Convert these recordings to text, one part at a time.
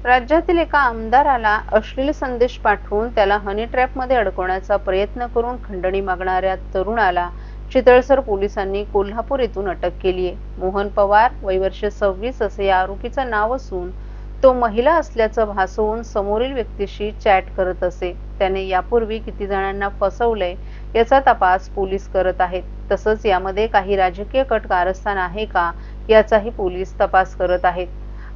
राज्यातील एका आमदाराला अश्लील संदेश पाठवून त्याला हनी ट्रॅपमध्ये अडकवण्याचा प्रयत्न करून खंडणी मागणाऱ्या तरुणाला चितळसर पोलिसांनी कोल्हापूर येथून अटक केली आहे. मोहन पवार वय वर्ष 26 असे या आरोपीचं नाव असून तो महिला असल्याचं भासवून समोरील व्यक्तीशी चॅट करत असे. त्याने यापूर्वी किती जणांना फसवलंय याचा तपास पोलीस करत आहेत. तसंच यामध्ये काही राजकीय कट कारस्थान आहे का याचाही पोलीस तपास करत आहेत.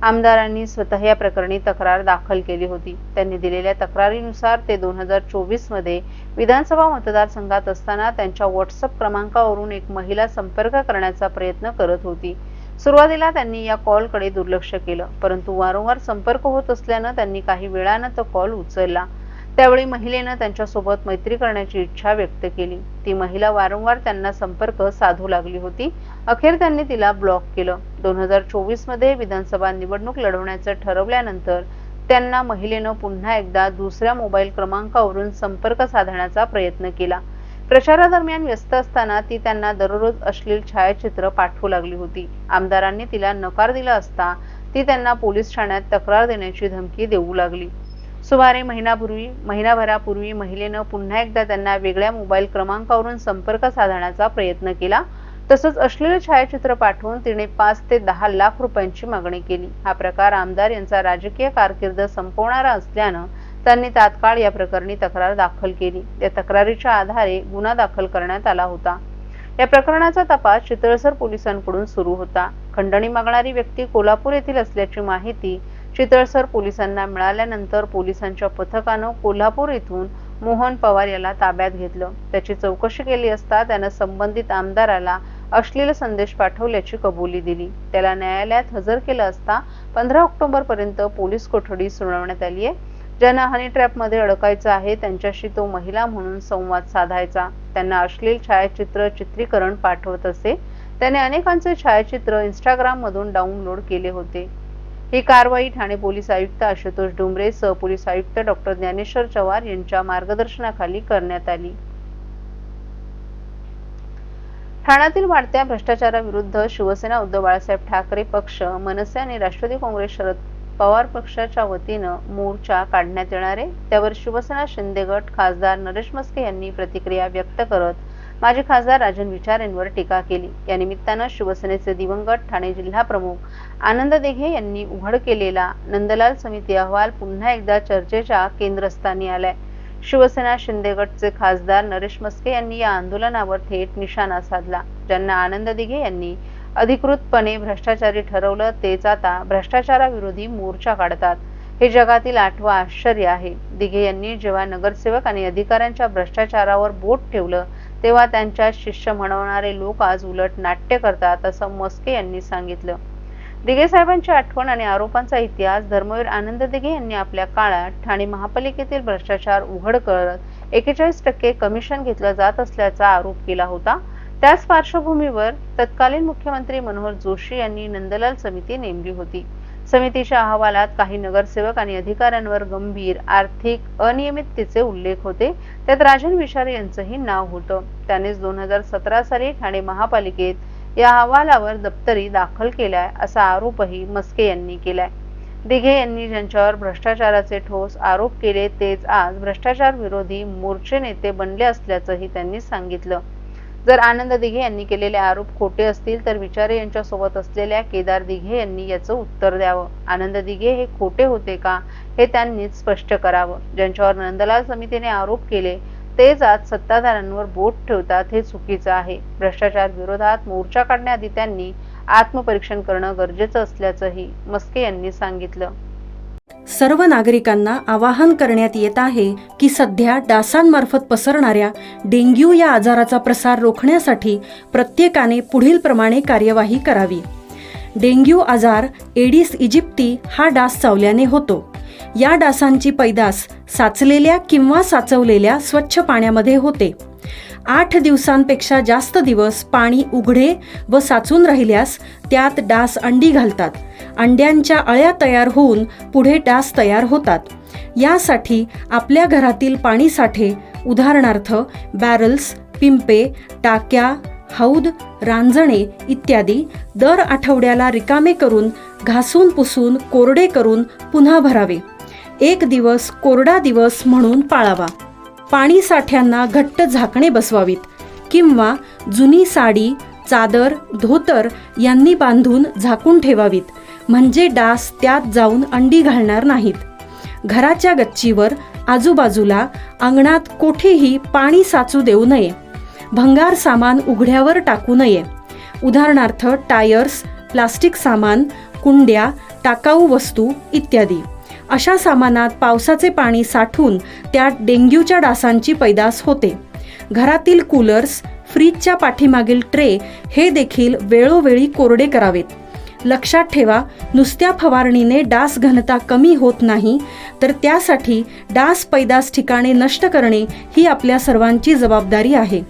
आमदारांनी स्वतः या प्रकरणी तक्रार दाखल केली होती. त्यांनी दिलेल्या तक्रारीनुसार ते 2024 मध्ये विधानसभा मतदारसंघात असताना त्यांच्या व्हॉट्सअप क्रमांकावरून एक महिला संपर्क करण्याचा प्रयत्न करत होती. सुरुवातीला त्यांनी या कॉलकडे दुर्लक्ष केलं, परंतु वारंवार संपर्क होत असल्यानं त्यांनी काही वेळानं तो कॉल उचलला. त्यावेळी महिलेनं त्यांच्यासोबत मैत्री करण्याची इच्छा व्यक्त केली. ती महिला वारंवार त्यांना संपर्क साधू लागली होती. अखेर त्यांनी तिला ब्लॉक केलं. 2024 मध्ये विधानसभा निवडणूक लढवण्याचं ठरवल्यानंतर त्यांना महिलेनं पुन्हा एकदा दुसऱ्या मोबाईल क्रमांकावरून संपर्क साधण्याचा प्रयत्न केला. प्रचारादरम्यान व्यस्त असताना ती त्यांना दररोज अश्लील छायाचित्र पाठवू लागली होती. आमदारांनी तिला नकार दिला असता ती त्यांना पोलीस ठाण्यात तक्रार देण्याची धमकी देऊ लागली. सुमारे महिनाभरापूर्वी महिलेनं पुन्हा एकदा त्यांना वेगळ्या मोबाईल क्रमांकावरून संपर्क साधण्याचा प्रयत्न केला. तसंच अश्लील छायाचित्र पाठवून तिने 5 ते 10 लाख रुपयांची मागणी केली. हा प्रकार आमदार यांचा राजकीय कारकीर्द संपवणारा असल्यानं त्यांनी तात्काळ या प्रकरणी तक्रार दाखल केली. या तक्रारीच्या आधारे गुन्हा दाखल करण्यात आला होता. या प्रकरणाचा तपास चितळसर पोलिसांकडून सुरू होता. खंडणी मागणारी व्यक्ती कोल्हापूर येथील असल्याची माहिती चितळसर पोलिसांना मिळाल्यानंतर पोलिसांच्या पथकानं कोल्हापूर येथून मोहन पवार याला ताब्यात घेतलं. त्याची चौकशी केली असता त्यानं संबंधित आमदाराला अश्लील संदेश पाठवल्याची कबुली दिली. त्याला न्यायालयात हजर केलं असता 15 ऑक्टोबर पर्यंत पोलीस कोठडी सुनावण्यात आली आहे. ज्यांना हनी ट्रॅपमध्ये अडकायचं आहे त्यांच्याशी तो महिला म्हणून संवाद साधायचा. त्यांना अश्लील छायाचित्र चित्रीकरण पाठवत असे. त्याने अनेकांचे छायाचित्र इंस्टाग्राम मधून डाउनलोड केले होते. ही कारवाई ठाणे पोलीस आयुक्त आशुतोष डुमरे, सहपोलीस आयुक्त डॉक्टर ज्ञानेश्वर चव्हाण यांच्या मार्गदर्शनाखाली करण्यात आली. ठाण्यातील वाढत्या भ्रष्टाचाराविरुद्ध शिवसेना, उद्धव बाळासाहेब ठाकरे पक्ष, मनसे आणि राष्ट्रवादी काँग्रेस शरद पवार पक्षाच्या वतीनं मोर्चा काढण्यात येणार आहे. त्यावर शिवसेना शिंदे गट खासदार नरेश मस्के यांनी प्रतिक्रिया व्यक्त करत माजी खासदार राजन विचार यांवर टीका केली. या निमित्तानं शिवसेनेचे दिवंगत ठाणे जिल्हा प्रमुख आनंद दिघे यांनी उघड केलेला नंदलाल समिती अहवाल पुन्हा एकदा चर्चेच्या केंद्रस्थानी आलाय. शिवसेना शिंदे गटचे खासदार नरेश मस्के यांनी या आंदोलनावर थेट निशाणा साधला. ज्यांना आनंद दिघे यांनी अधिकृतपणे भ्रष्टाचारी ठरवलं तेच आता भ्रष्टाचाराविरोधी मोर्चा काढतात. हे जगातील 8वं आश्चर्य आहे. दिघे यांनी जेव्हा नगरसेवक आणि अधिकाऱ्यांच्या भ्रष्टाचारावर बोट ठेवलं तेव्हा त्यांच्या शिष्य म्हणवणारे लोक आज उलट नाट्य करतात असं मस्के यांनी सांगितलं. दिघे साहेबांची आठवण आणि आरोपांचा इतिहास धर्मवीर आनंद दिघे यांनी आपल्या काळात ठाणे महापालिकेतील भ्रष्टाचार उघड करत 41% कमिशन घेतलं जात असल्याचा आरोप केला होता. त्याच पार्श्वभूमीवर तत्कालीन मुख्यमंत्री मनोहर जोशी यांनी नंदलाल समिती नेमली होती. समितीच्या अहवालात काही नगरसेवक आणि अधिकाऱ्यांवर गंभीर आर्थिक अनियमिततेचे उल्लेख होते. त्यात राजन विचार यांचंही नाव होतं. त्यानेच 2017 साली ठाणे महापालिकेत या अहवालावर दप्तरी दाखल केलाय असा आरोपही मस्के यांनी केलाय. दिघे यांनी ज्यांच्यावर भ्रष्टाचाराचे ठोस आरोप केले तेच आज भ्रष्टाचार विरोधी मोर्चे नेते बनले असल्याचंही त्यांनी सांगितलं. जर आनंद दिघे यांनी केलेले आरोप खोटे असतील तर विचारे यांच्या सोबत असलेल्या केदार दिघे यांनी याचं उत्तर द्यावं. आनंद दिघे हे खोटे होते का हे त्यांनीच स्पष्ट करावं. ज्यांच्यावर नंदलाल समितीने आरोप केले तेच आज सत्ताधाऱ्यांवर बोट ठेवतात हे चुकीचं आहे. भ्रष्टाचार विरोधात मोर्चा काढण्याआधी त्यांनी आत्मपरीक्षण करणं गरजेचं असल्याचंही मस्के यांनी सांगितलं. सर्व नागरिकांना आवाहन करण्यात येत आहे की सध्या डासांमार्फत पसरणाऱ्या डेंग्यू या आजाराचा प्रसार रोखण्यासाठी प्रत्येकाने पुढील प्रमाणे कार्यवाही करावी. डेंग्यू आजार एडिस इजिप्ती हा डास चावल्याने होतो. या डासांची पैदास साचलेल्या किंवा साचवलेल्या स्वच्छ पाण्यामध्ये होते. 8 दिवसांपेक्षा जास्त दिवस पाणी उघडे व साचून राहिल्यास त्यात डास अंडी घालतात. अंड्यांच्या अळ्या तयार होऊन पुढे डास तयार होतात. यासाठी आपल्या घरातील पाणी साठे उदाहरणार्थ बॅरल्स, पिंपे, टाक्या, हौद, रांजणे इत्यादी दर आठवड्याला रिकामे करून घासून पुसून कोरडे करून पुन्हा भरावे. 1 दिवस कोरडा दिवस म्हणून पाळावा. पाणी साठ्यांना घट्ट झाकणे बसवावीत किंवा जुनी साडी, चादर, धोतर यांनी बांधून झाकून ठेवावीत, म्हणजे डास त्यात जाऊन अंडी घालणार नाहीत. घराच्या गच्चीवर, आजूबाजूला, अंगणात कोठेही पाणी साचू देऊ नये. भंगार सामान उघड्यावर टाकू नये. उदाहरणार्थ टायर्स, प्लास्टिक सामान, कुंड्या, टाकाऊ वस्तू इत्यादी. अशा सामानात पावसाचे पाणी साठून त्यात डेंग्यूच्या डासांची पैदास होते. घरातील कूलर्स, फ्रीजच्या पाठीमागील ट्रे हे देखील वेळोवेळी कोरडे करावेत. लक्षात ठेवा, नुसत्या फवारणीने डास घनता कमी होत नाही, तर त्यासाठी डास पैदास ठिकाणे नष्ट करणे ही आपल्या सर्वांची जबाबदारी आहे.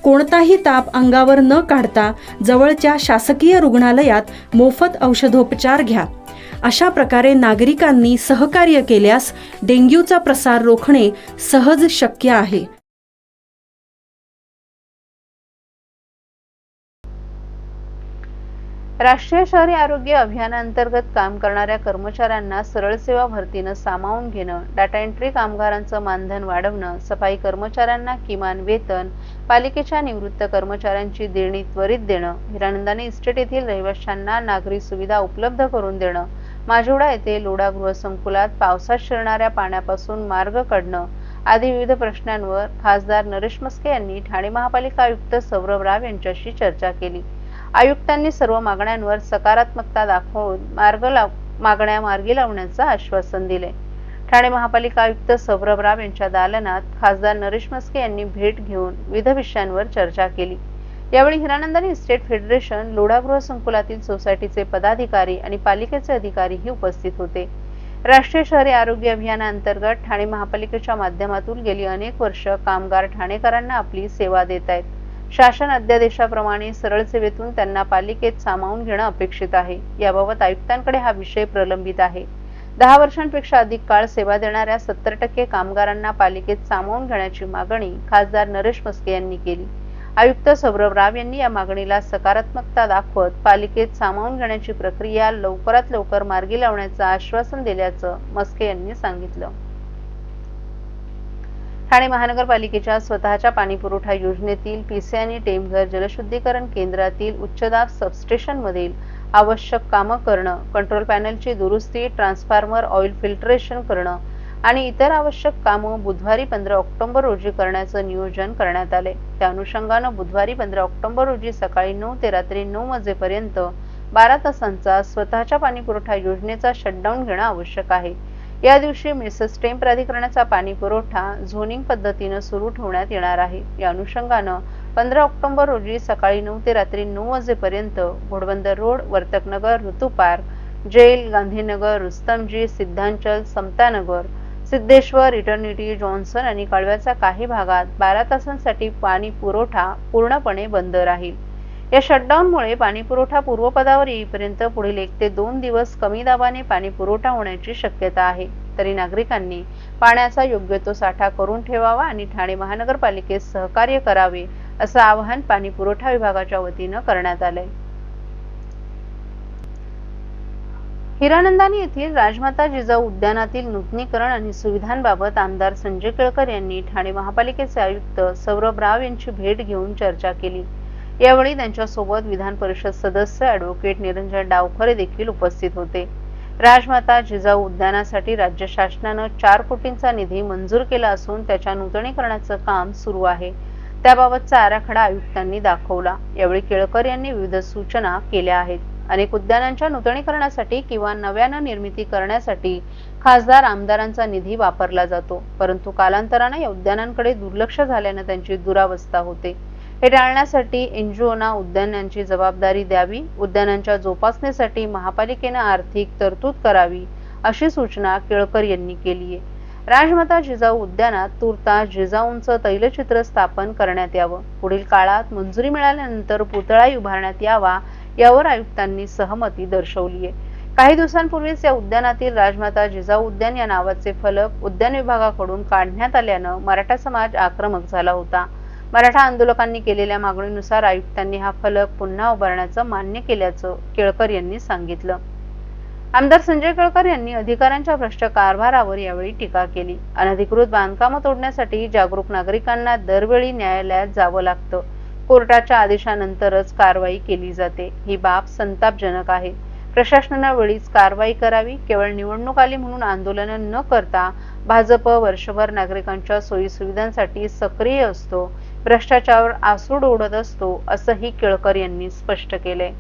कोणताही ताप अंगावर न काढता जवळच्या शासकीय रुग्णालयात मोफत औषधोपचार घ्या. अशा प्रकारे नागरिकांनी सहकार्य केल्यास डेंग्यूचा प्रसार रोखणे सहज शक्य आहे. राष्ट्रीय शहरी आरोग्य अभियानांतर्गत काम करणाऱ्या कर्मचाऱ्यांना सरळ सेवा भरतीनं सामावून घेणं, डाटा एंट्री कामगारांचं मानधन वाढवणं, सफाई कर्मचाऱ्यांना किमान वेतन, पालिकेच्या निवृत्त कर्मचाऱ्यांची देणी त्वरित देणं, हिरानंदानी इस्टेट येथील रहिवाशांना नागरी सुविधा उपलब्ध करून देणं, माजिवडा येथे लोढा गृहसंकुलात पावसात शिरणाऱ्या पाण्यापासून मार्ग काढणं आदी विविध प्रश्नांवर खासदार नरेश मस्के यांनी ठाणे महापालिका आयुक्त सौरभ राव यांच्याशी चर्चा केली. आयुक्तांनी सर्व मागण्यांवर सकारात्मकता दाखवून मागण्या मार्गी लावण्याचं आश्वासन दिले. ठाणे महापालिका आयुक्त सौरभ राव यांच्या दालनात खासदार नरेश मस्के यांनी भेट घेऊन विविध विषयांवर चर्चा केली. यावेळी हिरानंदानी इस्टेट फेडरेशन, लोढा गृहसंकुलातील सोसायटीचे पदाधिकारी आणि पालिकेचे अधिकारीही उपस्थित होते. राष्ट्रीय शहरी आरोग्य अभियानांतर्गत ठाणे महापालिकेच्या माध्यमातून गेली अनेक वर्ष कामगार ठाणेकरांना आपली सेवा देत आहेत. शासन अध्यादेशाप्रमाणे सरळ सेवेतून त्यांना पालिकेत सामावून घेणं अपेक्षित आहे. याबाबत आयुक्तांकडे हा विषय प्रलंबित आहे. 10 वर्षांपेक्षा अधिक काळ सेवा देणाऱ्या 70% कामगारांना पालिकेत सामावून घेण्याची मागणी खासदार नरेश मस्के यांनी केली. आयुक्त सौरभ राव यांनी या मागणीला सकारात्मकता दाखवत पालिकेत सामावून घेण्याची प्रक्रिया लवकरात लवकर मार्गी लावण्याचं आश्वासन दिल्याचं मस्के यांनी सांगितलं. ठाणे महानगरपालिकेच्या स्वतःच्या पाणीपुरवठा योजनेतील पीसी आणि टेमघर जलशुद्धीकरण केंद्रातील उच्चदाब सबस्टेशनमधील आवश्यक कामं करणं, कंट्रोल पॅनलची दुरुस्ती, ट्रान्सफॉर्मर ऑइल फिल्टरेशन करणं आणि इतर आवश्यक कामं बुधवारी 15 ऑक्टोबर रोजी करण्याचं नियोजन करण्यात आले. त्या अनुषंगानं बुधवारी 15 ऑक्टोबर रोजी सकाळी 9 ते रात्री 9 वाजेपर्यंत 12 तासांचा स्वतःच्या पाणीपुरवठा योजनेचा शटडाऊन घेणं आवश्यक आहे. या दिवशी मेसर्स टेम प्राधिकरणाचा पाणी पुरवठा झोनिंग पद्धतीनं सुरू ठेवण्यात येणार आहे. या अनुषंगानं 15 ऑक्टोबर रोजी सकाळी 9 ते रात्री 9 वाजेपर्यंत Ghodbunder road, Vartaknagar, Ritu park, jail, Gandhinagar, Rustomjee, Siddhanchal, Samtanagar, Siddheshwar, Eternity, Johnson आणि कळव्याच्या काही भागात 12 तासांसाठी पाणी पुरवठा पूर्णपणे बंद राहील. या शटडाऊनमुळे पाणी पुरवठा पूर्वपदावर येईपर्यंत पुढील 1 ते 2 दिवस कमी दाबाने पाणी पुरवठा होण्याची शक्यता आहे. तरी नागरिकांनी पाण्याचा योग्य तो साठा करून ठेवावा आणि ठाणे महानगरपालिकेत सहकार्य करावे असं आवाहन पाणी पुरवठा विभागाच्या वतीनं करण्यात आलंय. हिरानंदानी येथील राजमाता जिजाऊ उद्यानातील नूतनीकरण आणि सुविधांबाबत आमदार संजय केळकर यांनी ठाणे महापालिकेचे आयुक्त सौरभ राव यांची भेट घेऊन चर्चा केली. यावेळी त्यांच्यासोबत विधान परिषद सदस्य ॲडव्होकेट निरंजन डावखरे देखील उपस्थित होते. राजमाता जिजाऊ उद्यानासाठी राज्य शासनानं 4 कोटींचा निधी मंजूर केला असून त्याच्या नूतनीकरणाचं काम सुरू आहे. त्याबाबतचा आराखडा आयुक्तांनी दाखवला. यावेळी केळकर यांनी विविध सूचना केल्या आहेत. अनेक उद्यानांच्या नूतनीकरणासाठी किंवा नव्यानं निर्मिती करण्यासाठी खासदार आमदारांचा निधी वापरला जातो, परंतु कालांतराने या उद्यानांकडे दुर्लक्ष झाल्यानं त्यांची दुरावस्था होते. हे टाळण्यासाठी एनजीओना उद्यानांची जबाबदारी द्यावी, उद्यानांच्या जोपासनेसाठी महापालिकेनं आर्थिक तरतूद करावी अशी सूचना केळकर यांनी केली आहे. राजमाता जिजाऊ उद्यानात तुर्तास जिजाऊंचं तैलचित्र स्थापन करण्यात यावं. पुढील काळात मंजुरी मिळाल्यानंतर पुतळाही उभारण्यात यावा यावर आयुक्तांनी सहमती दर्शवली आहे. काही दिवसांपूर्वीच या उद्यानातील राजमाता जिजाऊ उद्यान या नावाचे फलक उद्यान विभागाकडून काढण्यात आल्यानं मराठा समाज आक्रमक झाला होता. मराठा आंदोलकांनी केलेल्या मागणीनुसार आयुक्तांनी हा फलक पुन्हा उभारण्याचं मान्य केल्याचं केळकर यांनी सांगितलं. आमदार संजय केळकर यांनी अधिकाऱ्यांच्या भ्रष्ट कारभारावर यावेळी टीका केली. अनधिकृत बांधकामं तोडण्यासाठी जागरूक नागरिकांना दरवेळी न्यायालयात जावं लागतं. कोर्टाच्या आदेशानंतरच कारवाई केली जाते. ही बाब संतापजनक आहे. प्रशासनानं वेळीच कारवाई करावी. केवळ निवडणूक आली म्हणून आंदोलन न करता भाजप वर्षभर नागरिकांच्या सोयीसुविधांसाठी सक्रिय असतो, भ्रष्टाचारावर आसूड ओढत असतो, असंही केळकर यांनी स्पष्ट केलंय.